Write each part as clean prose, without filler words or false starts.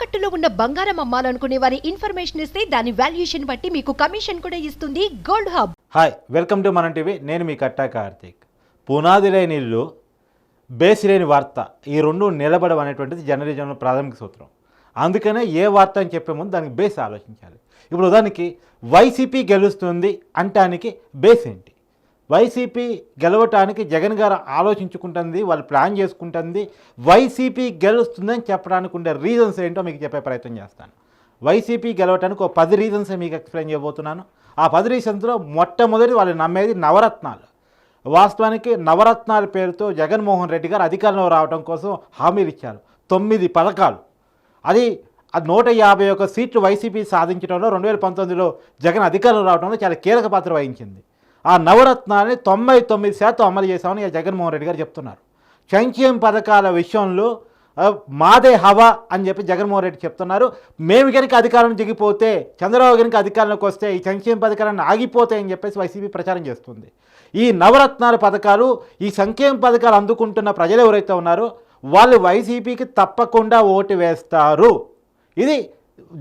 తాకట్టులో ఉన్న బంగారం అమ్మాలనుకునే వారి ఇన్ఫర్మేషన్ ఇస్తే దాని వాల్యుయేషన్ బట్టి మీకు కమిషన్ కూడా ఇస్తుంది gold hub. Hi, welcome to మనం టీవీ. నేను మీ కట్టా కార్తీక్. పునాది లేని ఇల్లు, బేస్ లేని వార్త, ఈ రెండు నిలబడడం అనేటువంటిది జర్నలిజంలో ప్రాథమిక సూత్రం. అందుకనే ఏ వార్త అని చెప్పే ముందు దానికి బేస్ ఆలోచించాలి. ఇప్పుడు ఉదాహరణకి వైసీపీ గెలుస్తుంది అంటానికి బేస్ ఏంటి? వైసీపీ గెలవటానికి జగన్ గారు ఆలోచించుకుంటుంది, వాళ్ళు ప్లాన్ చేసుకుంటుంది. వైసీపీ గెలుస్తుందని చెప్పడానికి ఉండే రీజన్స్ ఏంటో మీకు చెప్పే ప్రయత్నం చేస్తాను. వైసీపీ గెలవటానికి ఒక 10 రీజన్స్ మీకు ఎక్స్ప్లెయిన్ చేయబోతున్నాను. ఆ 10 రీజన్స్లో మొట్టమొదటి వాళ్ళు నమ్మేది నవరత్నాలు. వాస్తవానికి నవరత్నాల పేరుతో జగన్మోహన్ రెడ్డి గారు అధికారంలో రావడం కోసం హామీలు ఇచ్చారు. 9 పథకాలు. అది 151 సీట్లు వైసీపీ సాధించడంలో 2019లో జగన్ అధికారంలో రావడంలో చాలా కీలక పాత్ర వహించింది. ఆ నవరత్నాన్ని 99% అమలు చేశామని జగన్మోహన్ రెడ్డి గారు చెప్తున్నారు. సంక్షేమ పథకాల విషయంలో మాదే హవా అని చెప్పి జగన్మోహన్ రెడ్డి చెప్తున్నారు. మేము కనుక అధికారం దిగిపోతే, చంద్రబాబు కనుక అధికారంలోకి వస్తే ఈ సంక్షేమ పథకాలను ఆగిపోతాయని చెప్పేసి వైసీపీ ప్రచారం చేస్తుంది. ఈ నవరత్నాల పథకాలు, ఈ సంక్షేమ పథకాలు అందుకుంటున్న ప్రజలు ఎవరైతే ఉన్నారో వాళ్ళు వైసీపీకి తప్పకుండా ఓటు వేస్తారు. ఇది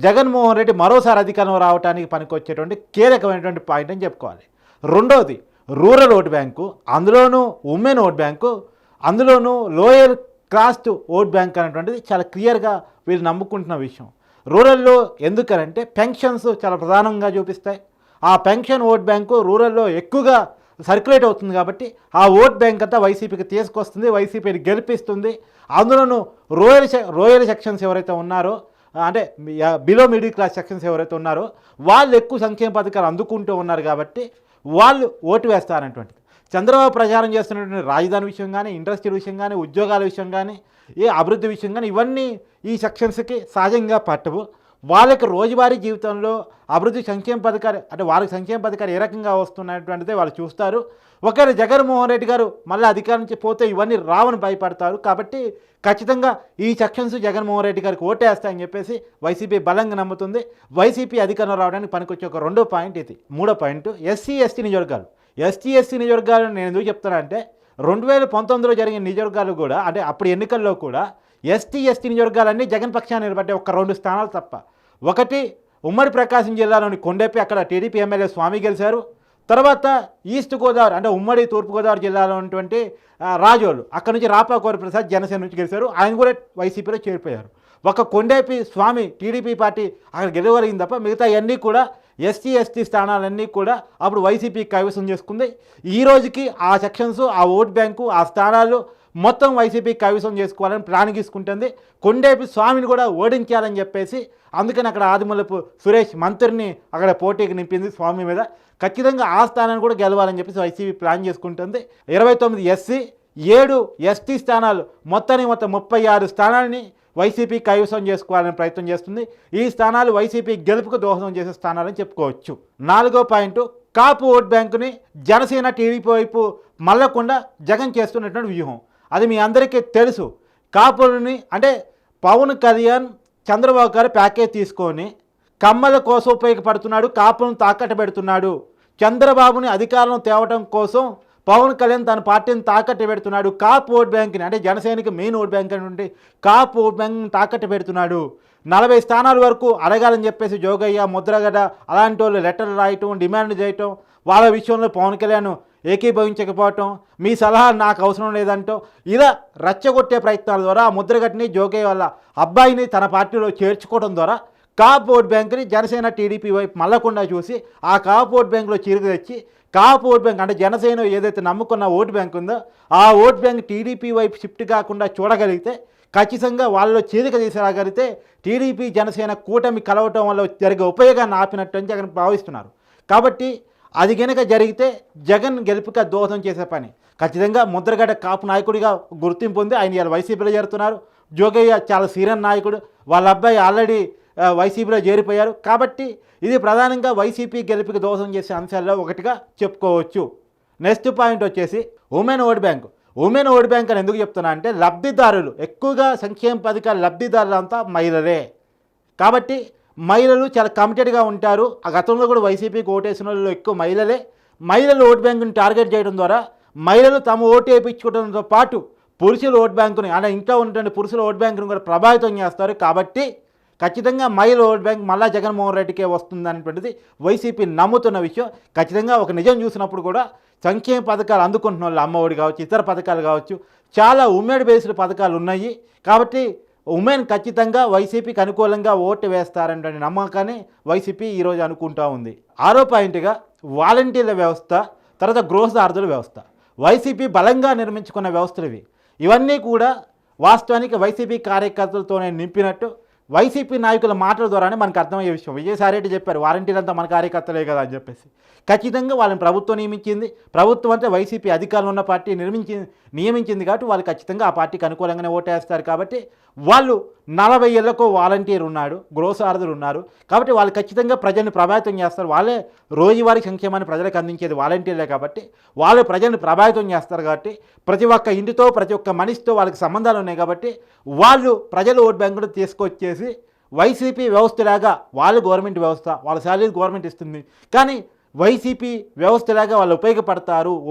జగన్మోహన్ రెడ్డి మరోసారి అధికారంలో రావడానికి పనికొచ్చేటువంటి కీలకమైనటువంటి పాయింట్ అని చెప్పుకోవాలి. రెండోది రూరల్ ఓట్ బ్యాంకు, అందులోనూ ఉమెన్ ఓట్ బ్యాంకు, అందులోనూ లోయర్ కాస్ట్ ఓట్ బ్యాంక్ అనేటువంటిది చాలా క్లియర్గా వీళ్ళు నమ్ముకుంటున్న విషయం. రూరల్లో ఎందుకనంటే పెన్షన్స్ చాలా ప్రధానంగా చూపిస్తాయి. ఆ పెన్షన్ ఓట్ బ్యాంకు రూరల్లో ఎక్కువగా సర్క్యులేట్ అవుతుంది కాబట్టి ఆ ఓట్ బ్యాంక్ అంతా వైసీపీకి తీసుకొస్తుంది, వైసీపీని గెలిపిస్తుంది. అందులోనూ రోయల్ సెక్షన్స్ ఎవరైతే ఉన్నారో, అంటే బిలో మిడిల్ క్లాస్ సెక్షన్స్ ఎవరైతే ఉన్నారో వాళ్ళు ఎక్కువ సంక్షేమ పథకాలు అందుకుంటూ ఉన్నారు కాబట్టి వాళ్ళు ఓటు వేస్తారనేటువంటిది. చంద్రబాబు ప్రచారం చేస్తున్నటువంటి రాజధాని విషయం కానీ, ఇండస్ట్రీ విషయం కానీ, ఉద్యోగాల విషయం కానీ, ఏ అభివృద్ధి విషయం కానీ ఇవన్నీ ఈ సెక్షన్స్కి సహజంగా పట్టవు. వాళ్ళకి రోజువారీ జీవితంలో అభివృద్ధి సంక్షేమ పథకాలు, అంటే వాళ్ళకి సంక్షేమ పథకాలు ఏ రకంగా వస్తున్నటువంటిదే వాళ్ళు చూస్తారు. ఒకవేళ జగన్మోహన్ రెడ్డి గారు మళ్ళీ అధికారం నుంచి పోతే ఇవన్నీ రావని భయపడతారు. కాబట్టి ఖచ్చితంగా ఈ సెక్షన్స్ జగన్మోహన్ రెడ్డి గారికి ఓటేస్తాయని చెప్పేసి వైసీపీ బలంగా నమ్ముతుంది. వైసీపీ అధికారంలో రావడానికి పనికొచ్చే ఒక రెండో పాయింట్ ఇది. మూడో పాయింట్ ఎస్సీ నియోజకవర్గాలు. ఎస్సీ నియోజకవర్గాలు నేను ఎందుకు చెప్తానంటే 2019లో జరిగిన నియోజకవర్గాలు కూడా, అంటే అప్పుడు ఎన్నికల్లో కూడా ఎస్టీ నియోజకవర్గాలన్నీ జగన్ పక్షాన్ని నిలబడ్డాయి, ఒక 2 స్థానాలు తప్ప. ఒకటి ఉమ్మడి ప్రకాశం జిల్లాలోని కొండెపి, అక్కడ టీడీపీ ఎమ్మెల్యే స్వామి గెలిచారు. తర్వాత ఈస్ట్ గోదావరి, అంటే ఉమ్మడి తూర్పుగోదావరి జిల్లాలో ఉన్నటువంటి రాజోలు, అక్కడ నుంచి రాపాకోరి ప్రసాద్ జనసేన నుంచి గెలిచారు. ఆయన కూడా వైసీపీలో చేరిపోయారు. ఒక కొండేపి స్వామి టీడీపీ పార్టీ అక్కడ గెలవగలిగింది తప్ప మిగతా అన్నీ కూడా ఎస్టీ స్థానాలన్నీ కూడా అప్పుడు వైసీపీ కైవసం చేసుకుంది. ఈ రోజుకి ఆ సెక్షన్స్, ఆ ఓట్ బ్యాంకు, ఆ స్థానాలు మొత్తం వైసీపీ కైవసం చేసుకోవాలని ప్లాన్ తీసుకుంటుంది. కొండేపి స్వామిని కూడా ఓడించాలని చెప్పేసి అందుకని అక్కడ ఆదిమూలపు సురేష్ మంత్రిని అక్కడ పోటీకి నింపింది స్వామి మీద. ఖచ్చితంగా ఆ స్థానాన్ని కూడా గెలవాలని చెప్పేసి వైసీపీ ప్లాన్ చేసుకుంటుంది. 29 ఎస్సీ, 7 ఎస్టీ స్థానాలు, మొత్తం 36 స్థానాలని వైసీపీ కైవసం చేసుకోవాలని ప్రయత్నం చేస్తుంది. ఈ స్థానాలు వైసీపీ గెలుపుకు దోహదం చేసే స్థానాలని చెప్పుకోవచ్చు. 4వ పాయింట్ కాపు ఓట్ బ్యాంకుని జనసేన టీడీపీ వైపు మళ్ళకుండా జగన్ చేస్తున్నటువంటి వ్యూహం. అది మీ అందరికీ తెలుసు. కాపులని, అంటే పవన్ కళ్యాణ్ చంద్రబాబు గారు ప్యాకేజ్ తీసుకొని కమ్మల కోసం ఉపయోగపడుతున్నాడు, కాపులను తాకట్టు పెడుతున్నాడు. చంద్రబాబుని అధికారంలో తేవటం కోసం పవన్ కళ్యాణ్ తన పార్టీని తాకట్టు పెడుతున్నాడు. కాపు ఓట్ బ్యాంక్ని, అంటే జనసేనకి మెయిన్ ఓట్ బ్యాంక్ నుండి కాపు ఓట్ బ్యాంక్ని తాకట్టు పెడుతున్నాడు. 40 స్థానాల వరకు అడగాలని చెప్పేసి జోగయ్య, ముద్రగడ అలాంటి వాళ్ళు లెటర్లు రాయటం, డిమాండ్ చేయటం, వాళ్ళ విషయంలో పవన్ కళ్యాణ్ ఏకీభవించకపోవటం, మీ సలహా నాకు అవసరం లేదంటో ఇలా రెచ్చగొట్టే ప్రయత్నాల ద్వారా ఆ ముద్రగడ్ని, జోగయ్య వాళ్ళ అబ్బాయిని తన పార్టీలో చేర్చుకోవడం ద్వారా కాపు ఓట్ బ్యాంక్ని జనసేన టీడీపీ వైపు మళ్ళకుండా చూసి ఆ కాపు ఓట్ బ్యాంకులో చీరుకు తెచ్చి కాపు ఓట్ బ్యాంక్, అంటే జనసేన ఏదైతే నమ్ముకున్న ఓట్ బ్యాంక్ ఉందో ఆ ఓట్ బ్యాంక్ టీడీపీ వైపు షిఫ్ట్ కాకుండా చూడగలిగితే, ఖచ్చితంగా వాళ్ళలో చీరిక తీసుకురాగలిగితే టీడీపీ జనసేన కూటమి కలవటం వల్ల జరిగే ఉపయోగాన్ని ఆపినట్టు అని జగన్ భావిస్తున్నారు. కాబట్టి అది కనుక జరిగితే జగన్ గెలుపుగా దోహదం చేసే పని. ఖచ్చితంగా ముద్రగడ్డ కాపు నాయకుడిగా గుర్తింపు ఉంది. ఆయన ఇలా వైసీపీలో చేరుతున్నారు. జోగయ్య చాలా సీనియర్ నాయకుడు, వాళ్ళ అబ్బాయి ఆల్రెడీ వైసీపీలో చేరిపోయారు. కాబట్టి ఇది ప్రధానంగా వైసీపీ గెలుపుకి దోహదం చేసే అంశాల్లో ఒకటిగా చెప్పుకోవచ్చు. నెక్స్ట్ పాయింట్ వచ్చేసి women vote bank. Women vote bank అని ఎందుకు చెప్తున్నా అంటే, లబ్ధిదారులు ఎక్కువగా సంక్షేమ పథకాల లబ్ధిదారులు అంతా మహిళలే. కాబట్టి మహిళలు చాలా కమిటెడ్గా ఉంటారు. ఆ గతంలో కూడా వైసీపీకి ఓటేసిన వాళ్ళు ఎక్కువ మహిళలే. మహిళలు ఓట్ బ్యాంకుని టార్గెట్ చేయడం ద్వారా మహిళలు తమ ఓటు వేయించుకోవడంతో పాటు పురుషుల ఓట్ బ్యాంకుని, అంటే ఇంట్లో ఉన్నటువంటి పురుషుల ఓట్ బ్యాంకుని కూడా ప్రభావితం చేస్తారు. కాబట్టి ఖచ్చితంగా మహిళ ఓట్ బ్యాంక్ మళ్ళా జగన్మోహన్ రెడ్డికే వస్తుంది అనేటువంటిది వైసీపీ నమ్ముతున్న విషయం. ఖచ్చితంగా ఒక నిజం చూసినప్పుడు కూడా సంక్షేమ పథకాలు అందుకుంటున్న వాళ్ళు అమ్మఒడి కావచ్చు, ఇతర పథకాలు కావచ్చు, చాలా ఉమ్మడి బేస్డ్ పథకాలు ఉన్నాయి. కాబట్టి ఉమెన్ ఖచ్చితంగా వైసీపీకి అనుకూలంగా ఓటు వేస్తారనే నమ్మకాన్ని వైసీపీ ఈరోజు అనుకుంటూ ఉంది. ఆరో పాయింట్గా వాలంటీర్ల వ్యవస్థ, తర్వాత గృహదార్థుల వ్యవస్థ. వైసీపీ బలంగా నిర్మించుకున్న వ్యవస్థలు ఇవన్నీ కూడా వాస్తవానికి వైసీపీ కార్యకర్తలతోనే నింపినట్టు వైసీపీ నాయకుల మాటల ద్వారానే మనకు అర్థమయ్యే విషయం. విజయసాయిరెడ్డి చెప్పారు వాలంటీర్లంతా మన కార్యకర్తలే కదా అని చెప్పేసి. ఖచ్చితంగా వాళ్ళని ప్రభుత్వం నియమించింది. ప్రభుత్వం అంటే వైసీపీ అధికారంలో ఉన్న పార్టీ నియమించింది కాబట్టి వాళ్ళు ఖచ్చితంగా ఆ పార్టీకి అనుకూలంగానే ఓటేస్తారు. కాబట్టి వాళ్ళు 40 ఏళ్లకు వాలంటీర్ ఉన్నాడు, గృహసారథులు ఉన్నారు. కాబట్టి వాళ్ళు ఖచ్చితంగా ప్రజల్ని ప్రభావితం చేస్తారు. వాళ్ళే రోజువారీ సంక్షేమాన్ని ప్రజలకు అందించేది వాలంటీర్లే. కాబట్టి వాళ్ళు ప్రజల్ని ప్రభావితం చేస్తారు. కాబట్టి ప్రతి ఒక్క ఇంటితో, ప్రతి ఒక్క మనిషితో వాళ్ళకి సంబంధాలు ఉన్నాయి. కాబట్టి వాళ్ళు ప్రజల ఓట్ బ్యాంకును తీసుకొచ్చేసి వైసీపీ వ్యవస్థలాగా వాళ్ళు గవర్నమెంట్ వ్యవస్థ, వాళ్ళ శాలరీ గవర్నమెంట్ ఇస్తుంది, కానీ వైసీపీ వ్యవస్థలాగా వాళ్ళు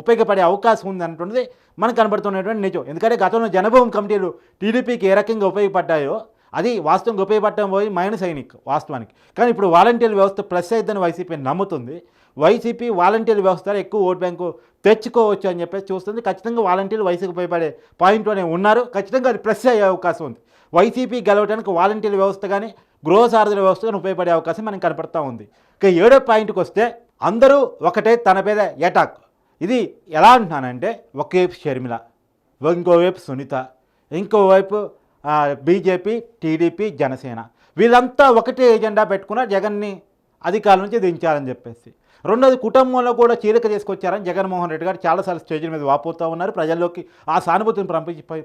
ఉపయోగపడే అవకాశం ఉంది అన్నటువంటిది మనకు కనబడుతున్నటువంటి నిజం. ఎందుకంటే గతంలో జనభూమి కమిటీలు టీడీపీకి ఏ రకంగా ఉపయోగపడ్డాయో అది వాస్తవంగా ఉపయోగపడటం పోయి మైనస్ అయినాయి వాస్తవానికి. కానీ ఇప్పుడు వాలంటీర్ వ్యవస్థ ప్లస్ అయిద్దని వైసీపీ నమ్ముతుంది. వైసీపీ వాలంటీర్ వ్యవస్థ ఎక్కువ ఓట్ బ్యాంకు తెచ్చుకోవచ్చు అని చెప్పేసి చూస్తుంది. ఖచ్చితంగా వాలంటీర్లు వైసీపీ ఉపయోగపడే పాయింట్లోనే ఉన్నారు. ఖచ్చితంగా అది ప్లస్ అయ్యే అవకాశం ఉంది. వైసీపీ గెలవడానికి వాలంటీర్ వ్యవస్థ కానీ గృహసారథుల వ్యవస్థ కానీ ఉపయోగపడే అవకాశం మనకు కనపడతా ఉంది. ఇక 7వ పాయింట్కి వస్తే అందరూ ఒకటే తన మీద అటాక్. ఇది ఎలా అంటున్నానంటే ఒకవైపు షర్మిల, ఇంకోవైపు సునీత, ఇంకోవైపు బీజేపీ, టీడీపీ, జనసేన వీళ్ళంతా ఒకటే ఎజెండా పెట్టుకున్న జగన్ని అధికారం నుంచి దించాలని చెప్పేసి. రెండోది కుటుంబంలో కూడా చీలిక తీసుకొచ్చారని జగన్మోహన్ రెడ్డి గారు చాలాసార్లు స్టేజ్ల మీద వాపోతూ ఉన్నారు. ప్రజల్లోకి ఆ సానుభూతిని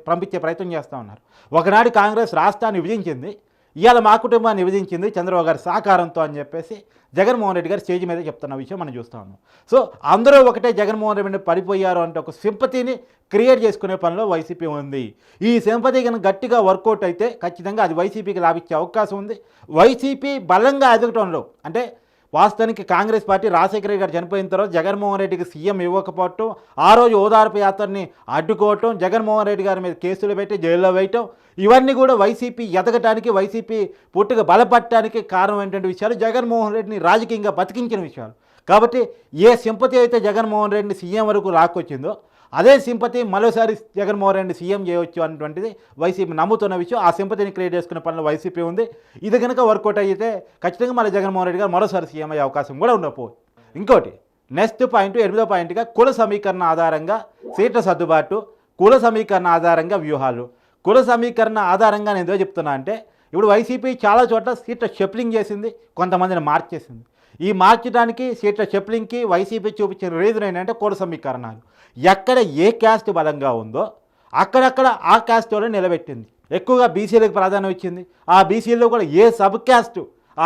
పంపించే ప్రయత్నం చేస్తూ ఉన్నారు. ఒకనాడు కాంగ్రెస్ రాష్ట్రాన్ని విభజించింది, ఇవాళ మా కుటుంబాన్ని విభజించింది చంద్రబాబు గారి సహకారంతో అని చెప్పేసి జగన్మోహన్ రెడ్డి గారు స్టేజ్ మీద చెప్తున్న విషయం మనం చూస్తూ ఉన్నాం. సో అందరూ ఒకటే జగన్మోహన్ రెడ్డి పడిపోయారు అంటే ఒక సింపతిని క్రియేట్ చేసుకునే పనిలో వైసీపీ ఉంది. ఈ సింపతి కనుక గట్టిగా వర్కౌట్ అయితే ఖచ్చితంగా అది వైసీపీకి లాభించే అవకాశం ఉంది. వైసీపీ బలంగా ఎదగటంలో అంటే వాస్తవానికి కాంగ్రెస్ పార్టీ రాజశేఖర రెడ్డి గారు చనిపోయిన తర్వాత జగన్మోహన్ రెడ్డికి సీఎం ఇవ్వకపోవటం, ఆ రోజు ఓదార్పు యాత్రని అడ్డుకోవటం, జగన్మోహన్ రెడ్డి గారి మీద కేసులు పెట్టి జైల్లో వేయటం, ఇవన్నీ కూడా వైసీపీ ఎదగటానికి, వైసీపీ పుట్టుక బలపడటానికి కారణమైనటువంటి విషయాలు, జగన్మోహన్ రెడ్డిని రాజకీయంగా బతికించిన విషయాలు. కాబట్టి ఏ సింపతి అయితే జగన్మోహన్ రెడ్డిని సీఎం వరకు లాక్కొచ్చిందో అదే సింపతి మరోసారి జగన్మోహన్ రెడ్డి సీఎం చేయవచ్చు అన్నటువంటిది వైసీపీ నమ్ముతున్న విషయం. ఆ సింపతిని క్రియేట్ చేసుకునే పనిలో వైసీపీ ఉంది. ఇది కనుక వర్కౌట్ అయితే ఖచ్చితంగా మళ్ళీ జగన్మోహన్ రెడ్డి గారు మరోసారి సీఎం అయ్యే అవకాశం కూడా ఉండకపోవచ్చు. ఇంకోటి నెక్స్ట్ పాయింట్ 8వ పాయింట్గా కుల సమీకరణ ఆధారంగా సీట్ల సర్దుబాటు, కుల సమీకరణ ఆధారంగా వ్యూహాలు. కుల సమీకరణ ఆధారంగా నేను ఏదో చెప్తున్నా అంటే ఇప్పుడు వైసీపీ చాలా చోట్ల సీట్ల షఫ్లింగ్ చేసింది, కొంతమందిని మార్చేసింది. ఈ మార్చడానికి సీట్ల షఫ్లింగ్కి వైసీపీ చూపించిన రీజన్ ఏంటంటే కుల సమీకరణాలు. ఎక్కడ ఏ క్యాస్ట్ బలంగా ఉందో అక్కడక్కడ ఆ క్యాస్ట్ వాళ్ళని నిలబెట్టింది. ఎక్కువగా బీసీలకు ప్రాధాన్యం ఇచ్చింది. ఆ బీసీలో కూడా ఏ సబ్ క్యాస్ట్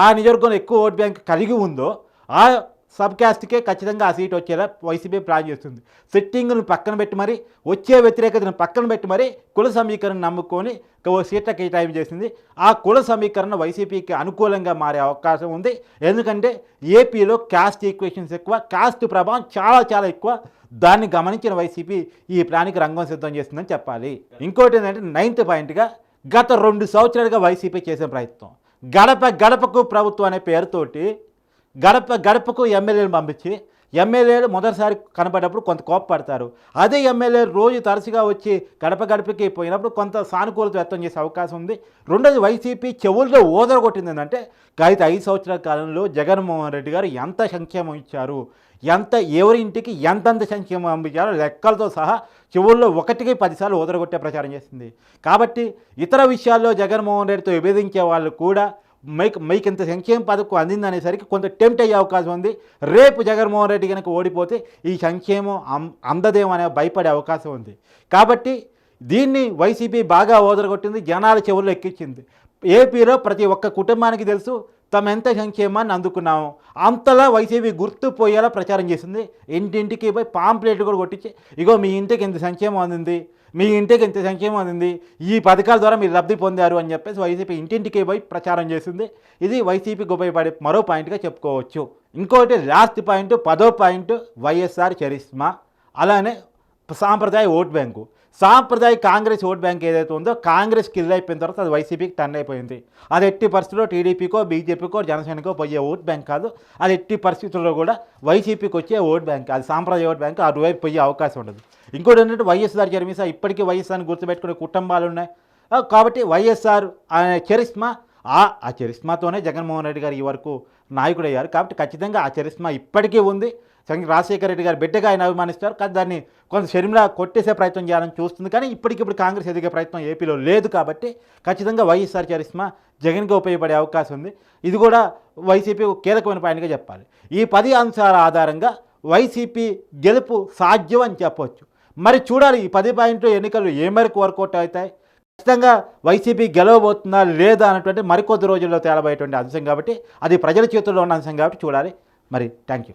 ఆ నియోజకవర్గంలో ఎక్కువ ఓట్ బ్యాంక్ కలిగి ఉందో ఆ సబ్ క్యాస్ట్కే ఖచ్చితంగా ఆ సీట్ వచ్చేలా వైసీపీ ప్లాన్ చేస్తుంది. సిట్టింగ్ను పక్కన పెట్టి మరి, వచ్చే వ్యతిరేకతను పక్కన పెట్టి మరి కుల సమీకరణ నమ్ముకొని సీట్ల కేటాయింపు చేసింది. ఆ కుల సమీకరణ వైసీపీకి అనుకూలంగా మారే అవకాశం ఉంది. ఎందుకంటే ఏపీలో క్యాస్ట్ ఈక్వేషన్స్ ఎక్కువ, క్యాస్ట్ ప్రభావం చాలా చాలా ఎక్కువ. దాన్ని గమనించిన వైసీపీ ఈ ప్లాన్కి రంగం సిద్ధం చేస్తుందని చెప్పాలి. ఇంకోటి ఏంటంటే 9th పాయింట్గా గత 2 సంవత్సరాలుగా వైసీపీ చేసిన ప్రయత్నం గడప గడపకు ప్రభుత్వం అనే పేరుతోటి గడప గడపకు ఎమ్మెల్యేలు పంపించి ఎమ్మెల్యేలు మొదటిసారి కనపడేటప్పుడు కొంత కోపపడతారు. అదే ఎమ్మెల్యేలు రోజు తరచుగా వచ్చి గడప గడపకి పోయినప్పుడు కొంత సానుకూలత వ్యక్తం చేసే అవకాశం ఉంది. రెండోది వైసీపీ చెవుల్లో ఓదరగొట్టింది ఏంటంటే గత 5 సంవత్సరాల కాలంలో జగన్మోహన్ రెడ్డి గారు ఎంత సంక్షేమం ఇచ్చారు, ఎవరి ఇంటికి ఎంతంత సంక్షేమం పంపించారో లెక్కలతో సహా చెవుల్లో 1కి 10 సార్లు ఓదరగొట్టే ప్రచారం చేసింది. కాబట్టి ఇతర విషయాల్లో జగన్మోహన్ రెడ్డితో విభేదించే వాళ్ళు కూడా మీకు ఇంత సంక్షేమ పథకం అందిందనేసరికి కొంత టెంప్ట్ అయ్యే అవకాశం ఉంది. రేపు జగన్మోహన్ రెడ్డి కనుక ఓడిపోతే ఈ సంక్షేమం అందదేమనే భయపడే అవకాశం ఉంది. కాబట్టి దీన్ని వైసీపీ బాగా ఓదరగొట్టింది, జనాల చెవుల్లో ఎక్కించింది. ఏపీలో ప్రతి ఒక్క కుటుంబానికి తెలుసు తమ ఎంత సంక్షేమాన్ని అందుకున్నాము. అంతలా వైసీపీ గుర్తుపోయేలా ప్రచారం చేసింది. ఇంటింటికి పోయి పాంప్లెట్లు కూడా కొట్టించి ఇగో మీ ఇంటికి ఇంత సంక్షేమం అందింది, మీ ఇంటికి ఇంత సంక్షేమం అందింది, ఈ పథకాల ద్వారా మీరు లబ్ధి పొందారు అని చెప్పేసి వైసీపీ ఇంటింటికి పోయి ప్రచారం చేసింది. ఇది వైసీపీకి ఉపయోగపడే మరో పాయింట్గా చెప్పుకోవచ్చు. ఇంకోటి లాస్ట్ పాయింట్ 10వ పాయింట్ వైఎస్ఆర్ చరిస్మా, అలానే సాంప్రదాయ ఓట్ బ్యాంకు. సాంప్రదాయ కాంగ్రెస్ ఓట్ బ్యాంక్ ఏదైతే ఉందో కాంగ్రెస్ కిల్ అయిపోయిన తర్వాత అది వైసీపీకి టర్న్ అయిపోయింది. అది ఎట్టి పరిస్థితుల్లో టీడీపీకో బీజేపీకో జనసేనకో పోయే ఓట్ బ్యాంక్ కాదు. అది ఎట్టి పరిస్థితుల్లో కూడా వైసీపీకి వచ్చే ఓట్ బ్యాంక్, అది సాంప్రదాయ ఓట్ బ్యాంక్, అటువైపు పోయే అవకాశం ఉండదు. ఇంకోటి ఏంటంటే వైఎస్ఆర్ చరిమిసా ఇప్పటికీ వైఎస్ఆర్ని గుర్తుపెట్టుకునే కుటుంబాలు ఉన్నాయి. కాబట్టి వైఎస్ఆర్ అనే చరిస్మా, ఆ చరిస్మాతోనే జగన్మోహన్ రెడ్డి గారు ఈ వరకు నాయకుడు అయ్యారు. కాబట్టి ఖచ్చితంగా ఆ చరిస్మా ఇప్పటికీ ఉంది. రాజశేఖర రెడ్డి గారు బిడ్డగా ఆయన అభిమానిస్తారు. కానీ దాన్ని కొంత షర్మిల కొట్టేసే ప్రయత్నం చేయాలని చూస్తుంది. కానీ ఇప్పటికిప్పుడు కాంగ్రెస్ ఎదిగే ప్రయత్నం ఏపీలో లేదు. కాబట్టి ఖచ్చితంగా వైఎస్ఆర్ చరిస్మా జగన్కి ఉపయోగపడే అవకాశం ఉంది. ఇది కూడా వైసీపీ కీలకమైన పాయింట్గా చెప్పాలి. ఈ 10 అంశాల ఆధారంగా వైసీపీ గెలుపు సాధ్యం అని చెప్పవచ్చు. మరి చూడాలి ఈ 10 పాయింట్లు ఎన్నికలు ఏ మేరకు వర్కౌట్ అవుతాయి, ఖచ్చితంగా వైసీపీ గెలవబోతుందా లేదా అన్నటువంటి మరికొద్ది రోజుల్లో తేలబోయేటువంటి అంశం. కాబట్టి అది ప్రజల చేతుల్లో ఉన్న అంశం కాబట్టి చూడాలి. మరి థ్యాంక్ యూ.